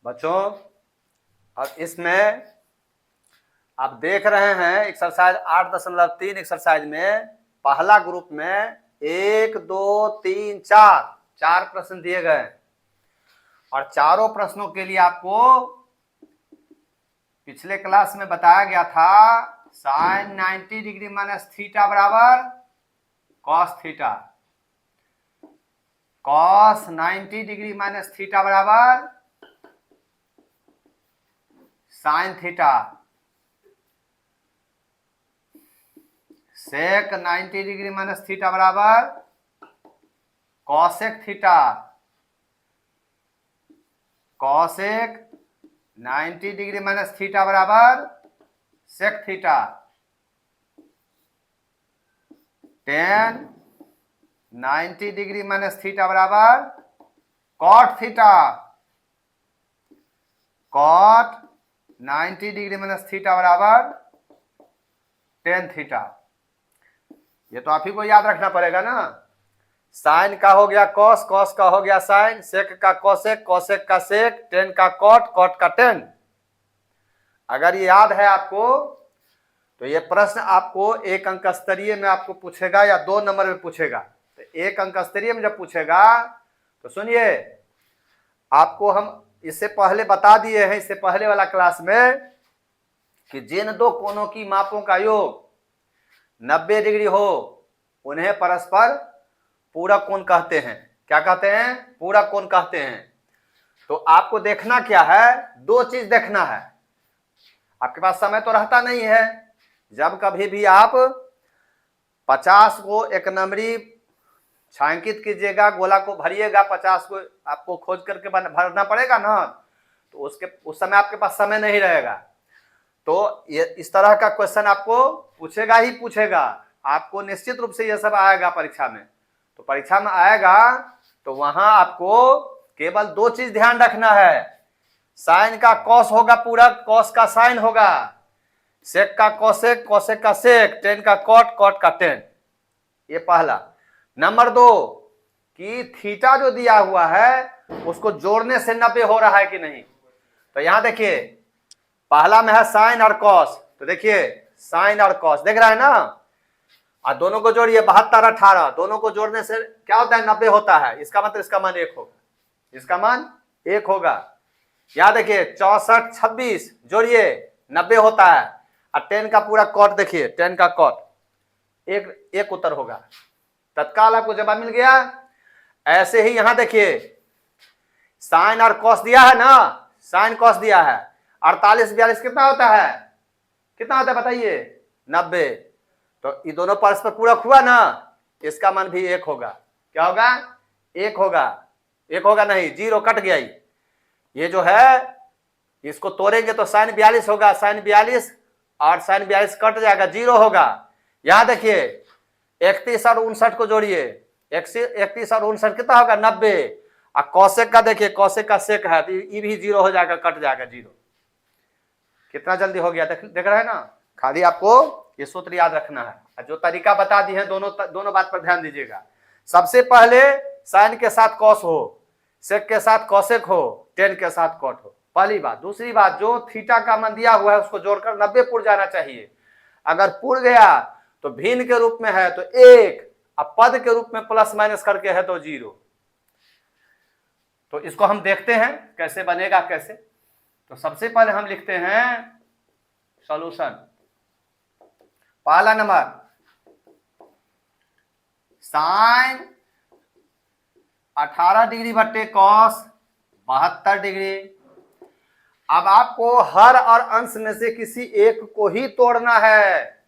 बच्चों अब इसमें आप देख रहे हैं एक्सरसाइज 8.3 एक्सरसाइज में पहला ग्रुप में 1 2 3 4 प्रश्न दिए गए और चारों प्रश्नों के लिए आपको पिछले क्लास में बताया गया था साइन 90 डिग्री माइनस थीटा बराबर cos theta, cos 90 degree minus theta बराबर sine theta, sec 90 degree minus theta बराबर cosec theta, cosec 90 degree minus theta बराबर sec theta, tan 90 degree minus theta बराबर cot theta, cot 90 degree minus theta बराबर tan theta. ये तो आप ही को याद रखना पड़ेगा ना। साइन का हो गया कॉस, कॉस का हो गया साइन, सेक का कॉसेक, कॉसेक का सेक, टेन का कॉट, कॉट का टेन। अगर ये याद है आपको तो ये प्रश्न आपको एक अंक स्तरीय में आपको पूछेगा या 2 नंबर में पूछेगा। तो एक अंक स्तरीय में जब पूछेगा तो सुनिए, आपको हम इससे पहले बता दिए हैं, इससे पहले वाला क्लास में, कि जिन दो कोणों की मापों का योग 90 डिग्री हो उन्हें परस्पर पूरक कोण कहते हैं। क्या कहते हैं? पूरक कोण कहते हैं। तो आपको देखना क्या है? 2 चीज देखना है। आपके पास समय तो रहता नहीं है। जब कभी भी आप 50 को एक नंबरी छायांकित कीजिएगा, गोला को भरिएगा, 50 को आपको खोज करके भरना पड़ेगा ना, तो उस समय आपके पास समय नहीं रहेगा। तो ये इस तरह का क्वेश्चन आपको पूछेगा ही पूछेगा। आपको निश्चित रूप से ये सब आएगा परीक्षा में। तो परीक्षा में आएगा तो वहां आपको केवल 2 चीज ध्यान रखना है। साइन का कॉस होगा पूरक, कॉस का साइन होगा, सेक का कॉसेक, कॉसेक का सेक, टेन का कॉट, कॉट का टेन। ये पहला। नंबर 2 कि थीटा जो दिया हुआ है उसको जोड़ने से 90 हो रहा है कि नहीं। तो यहां देखिए, पहला में है साइन और कॉस। तो देखिए साइन और कॉस देख रहा है ना, और दोनों को जोड़िए 72 18, दोनों को जोड़ने से क्या होता है? 90 होता है। इसका मतलब इसका मान 1 होगा, इसका मान 1 होगा। यहां देखिए 64 26 जोड़िए 90 होता है। और 10 का पूरा कॉट देखिए, 10 का कॉट एक उत्तर होगा। तत्काल आपको जवाब मिल गया। ऐसे ही यहां देखिए साइन और कॉस दिया है ना, साइन कॉस दिया है। 48 42 कितना होता है? कितना होता है बताइए? 90। तो ये दोनों परस्पर पूरक हुआ ना, इसका मान भी 1 होगा। क्या होगा? 1 होगा। 1 होगा नहीं, 0 कट गया। ये जो है इसको तोड़ेंगे तो साइन 42 होगा, साइन 42 और साइन 42 कट जाएगा, 0 होगा। यहां देखिए 31 और 59 को जोड़िए, 31 और 59 कितना होगा? 90। और कॉसेक का देखिए, कॉसेक का सेक है तो ये भी 0 हो जाएगा, कट जाएगा 0। कितना जल्दी हो गया देख रहे हैं ना। खाली आपको ये सूत्र याद रखना है। जो तरीका बता दी है दोनों बात पर ध्यान दीजिएगा। सबसे पहले साइन के साथ कॉस हो, सेक के साथ कॉसेक हो, टेन के साथ कॉट हो, पहली बात। दूसरी बात, जो थीटा का मान दिया हुआ है उसको जोड़कर 90 पुर जाना चाहिए। अगर पुर गया तो भिन्न के रूप में है तो 1, अब पद के रूप में प्लस माइनस करके है तो 0। तो इसको हम देखते हैं कैसे बनेगा कैसे। तो सबसे पहले हम लिखते हैं सॉल्यूशन। पहला नंबर, साइन 18 डिग्री बट्टे कॉस 72 डिग्री। अब आपको हर और अंश में से किसी एक को ही तोड़ना है।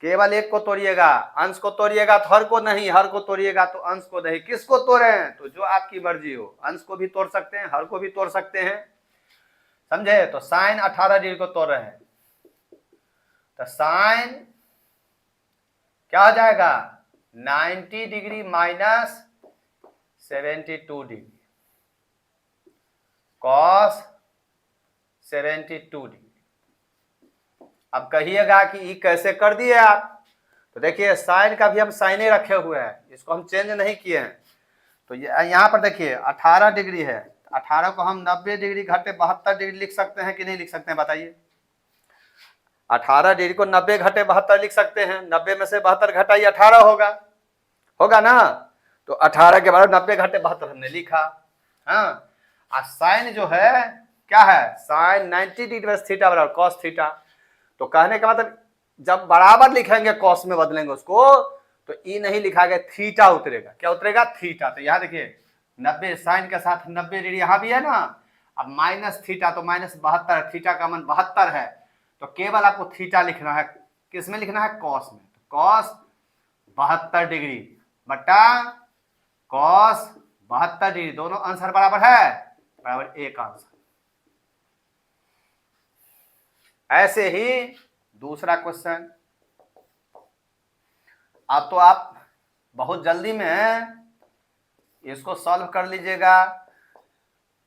केवल एक को तोड़िएगा, अंश को तोड़िएगा तो हर को नहीं, हर को तोड़िएगा तो अंश को नहीं। किसको तोड़ें? तो जो आपकी मर्जी हो, अंश को भी तोड़ सकते हैं, हर को भी तोड़ सकते हैं। समझे? तो साइन 18 डिग्री को तोड़ रहे हैं तो साइन क्या हो जाएगा? 90 degree minus 72 degree, cos 72 degree. अब कहिएगा कि ये कैसे कर दिए आप? तो देखिए साइन का भी हम साइने रखे हुए हैं, इसको हम चेंज नहीं किए हैं। तो यहाँ पर देखिए 18 डिग्री है, 18 को हम 90 डिग्री घटे 72 डिग्री लिख सकते हैं कि नहीं लिख सकते हैं बताइए। 18 डिग्री को 90 घटे 72 लिख सकते हैं, 90 में से 72 घटाइए 18 होगा ना। तो 18 के बाद 90 घटे 72 हमने लिखा। हाँ, साइन जो है क्या है, साइन 90 डिग्री थीटा बराबर कॉस थीटा। तो कहने का मतलब जब बराबर लिखेंगे कॉस में बदलेंगे उसको, तो ई नहीं लिखा गया, थीटा उतरेगा। क्या उतरेगा, थीटा। तो यहाँ देखिए 90 साइन के साथ 90 डिग्री यहाँ भी है ना, अब माइनस थीटा तो माइनस 72, थीटा का मान 72 है, तो केवल आपको थीटा लिखना है। किस में लिखना है, कॉस में। तो कॉस 72 डिग्री बटा कॉस 72 डिग्री, दोनों आंसर बराबर है, बराबर एक आंसर। ऐसे ही दूसरा क्वेश्चन, अब तो आप बहुत जल्दी में इसको सॉल्व कर लीजिएगा।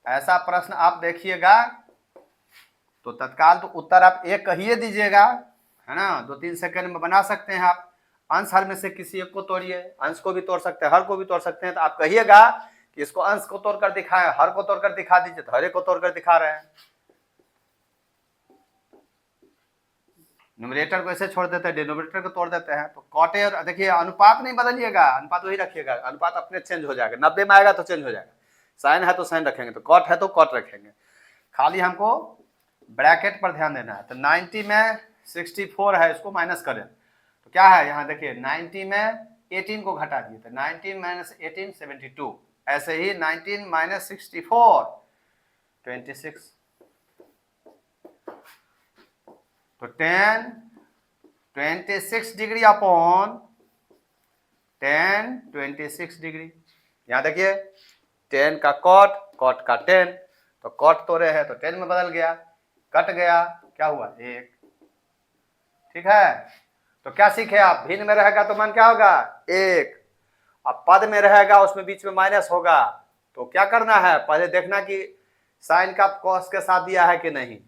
ऐसा प्रश्न आप देखिएगा तो तत्काल तो उत्तर आप एक कहिए दीजिएगा, है ना, 2-3 सेकंड में बना सकते हैं आप। अंश हर में से किसी एक को तोड़िए, अंश को भी तोड़ सकते हैं, हर को भी तोड़ सकते हैं। तो आप कहिएगा कि इसको अंश को तोड़कर दिखाएं, हर को तोड़कर दिखा दीजिए, तो हर एक को तोड़कर दिखा रहे हैं। न्यूमरेटर को ऐसे छोड़ देते हैं, डिनोमिनेटर को तोड़ देते हैं। तो कॉटे, और देखिए अनुपात नहीं बदलिएगा, अनुपात वही रखिएगा, अनुपात अपने चेंज हो जाएगा। 90 में आएगा तो चेंज हो जाएगा, साइन है तो साइन रखेंगे, तो कॉट है तो कॉट रखेंगे। खाली हमको ब्रैकेट पर ध्यान देना है। तो 90 में 64 है, इसको माइनस करें तो क्या है, यहाँ देखिए 90 में 18 को घटा दिए, तो 19 माइनस 18 72। ऐसे ही 19 माइनस 64 26। तो 10 26 डिग्री अपॉन 10 26 डिग्री। यहां देखिए 10 का कॉट, कॉट का 10, तो कॉट तोड़े है तो 10 में बदल गया, कट गया, क्या हुआ 1। ठीक है, तो क्या सीखे आप, भिन्न में रहेगा तो मान क्या होगा 1, अब पद में रहेगा उसमें बीच में माइनस होगा। तो क्या करना है, पहले देखना कि साइन का कॉस के साथ दिया है कि नहीं,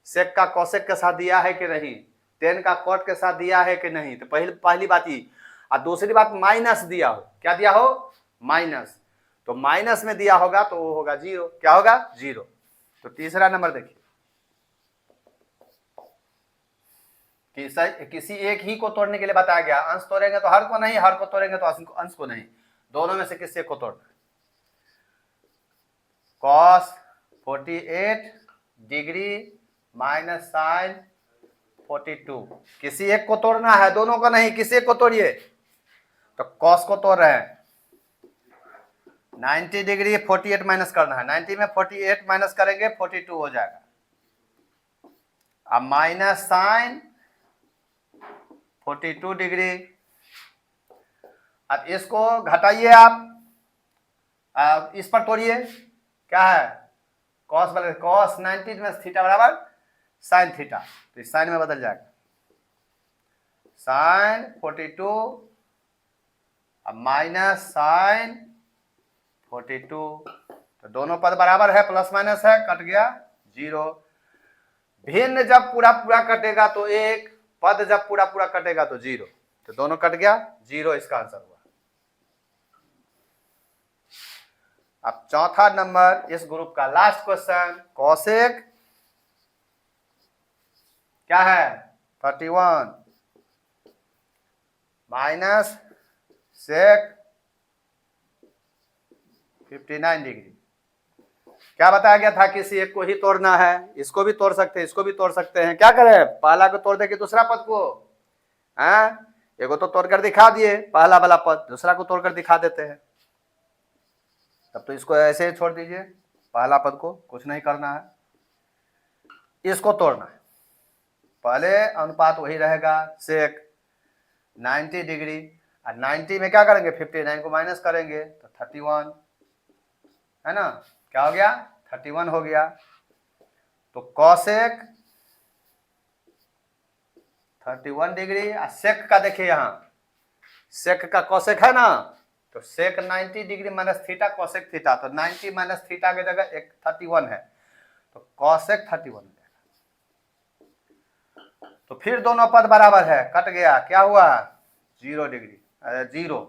सेक का कॉसेक के साथ दिया है कि नहीं, टेन का कॉट के साथ दिया है कि नहीं। तो पहली बात ये, और दूसरी बात माइनस दिया हो, क्या दिया हो, माइनस। तो माइनस में दिया होगा तो वो होगा 0, क्या होगा 0। तो तीसरा नंबर देखिए, किसी एक ही को तोड़ने के लिए बताया गया, अंश तोड़ेंगे तो हर को नहीं, हर को तोड़ेंगे तो अंश को नहीं, दोनों में से किसी एक को तोड़ना। कॉस 48 डिग्री माइनस साइन 42, किसी एक को तोड़ना है, दोनों को नहीं, किसी एक को तोड़िए। तो कॉस को तोड़ रहे हैं, 90 डिग्री 48 माइनस करना है, 90 में 48 माइनस करेंगे 42 हो जाएगा। अब माइनस साइन 42 डिग्री, अब इसको घटाइए आप, इस पर तोड़िए, क्या है कॉस बदल, कॉस 90 में थीटा बराबर साइन थीटा, तो इस साइन में बदल जाएगा साइन 42, अब माइनस साइन 42, तो दोनों पद बराबर है, प्लस माइनस है, कट गया 0। भिन्न जब पूरा पूरा कटेगा तो 1, पद जब पूरा पूरा कटेगा तो 0, तो दोनों कट गया 0, इसका आंसर हुआ। अब चौथा नंबर इस ग्रुप का लास्ट क्वेश्चन, कॉसेक क्या है 31 माइनस सेक 59 डिग्री। क्या बताया गया था, किसी एक को ही तोड़ना है, इसको भी तोड़ सकते हैं, इसको भी तोड़ सकते हैं। क्या करें, पहला को तोड़ दे कि दूसरा पद को, एक को तो तोड़कर दिखा दिए पहला वाला पद, दूसरा को तोड़कर दिखा देते हैं। तब तो इसको ऐसे ही छोड़ दीजिए, पहला पद को कुछ नहीं करना है, इसको तोड़ना है। पहले अनुपात वही रहेगा, सेक 90 डिग्री, और 90 में क्या करेंगे 59 को माइनस करेंगे तो 31, है ना, क्या हो गया 31 हो गया। तो कॉसेक 31 डिग्री, और सेक का देखिए यहाँ सेक का कॉसेक है ना, तो सेक 90 degree minus theta cosec theta, तो 90 माइनस थीटा की जगह एक 31 है, तो कॉसेक 31 हो जाएगा। तो फिर दोनों पद बराबर है, कट गया, क्या हुआ 0 डिग्री, 0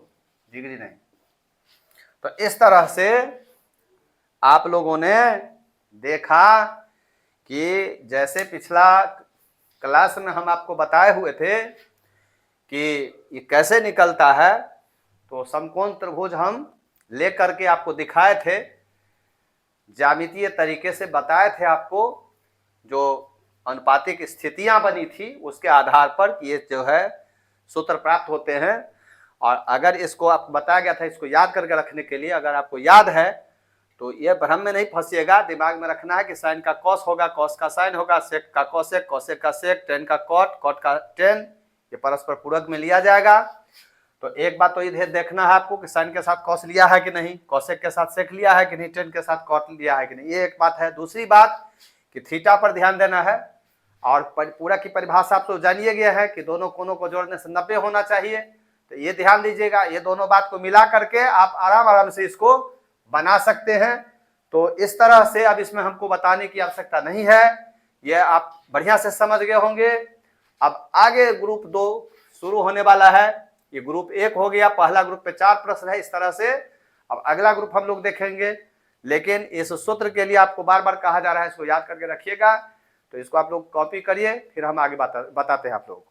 डिग्री नहीं। तो इस तरह से आप लोगों ने देखा कि जैसे पिछला क्लास में हम आपको बताए हुए थे कि ये कैसे निकलता है, तो समकोण त्रिभुज हम लेकर के आपको दिखाए थे, ज्यामितीय तरीके से बताए थे आपको, जो अनुपातिक स्थितियां बनी थी उसके आधार पर ये जो है सूत्र प्राप्त होते हैं। और अगर इसको आपको बताया गया था, इसको याद करके रखने के लिए, अगर आपको याद है तो ये भ्रम में नहीं फंसिएगा, दिमाग में रखना है कि साइन का कॉस होगा, कॉस का साइन होगा, सेक का कॉसेक, कॉसेक का सेक, टेन का कॉट, कॉट का टेन, ये परस्पर पूरक में लिया जाएगा। तो एक बात तो ये देखना है आपको कि साइन के साथ कॉस लिया है कि नहीं, कॉसेक के साथ सेक लिया है कि नहीं, टेन के साथ कॉट लिया है कि नहीं, ये एक बात है। दूसरी बात कि थीटा पर ध्यान देना है, और पूरा की परिभाषा आप तो जानिए गया है कि दोनों कोनों को जोड़ने से 90 होना चाहिए, तो ये ध्यान दीजिएगा। ये दोनों बात को मिला करके आप आराम से इसको बना सकते हैं। तो इस तरह से अब इसमें हमको बताने की आवश्यकता नहीं है, ये आप बढ़िया से समझ गए होंगे। अब आगे ग्रुप 2 शुरू होने वाला है, ये ग्रुप 1 हो गया, पहला ग्रुप पे 4 प्रश्न है इस तरह से। अब अगला ग्रुप हम लोग देखेंगे, लेकिन इस सूत्र के लिए आपको बार बार कहा जा रहा है, इसको याद करके रखिएगा। तो इसको आप लोग कॉपी करिए, फिर हम आगे बताते हैं आप लोग।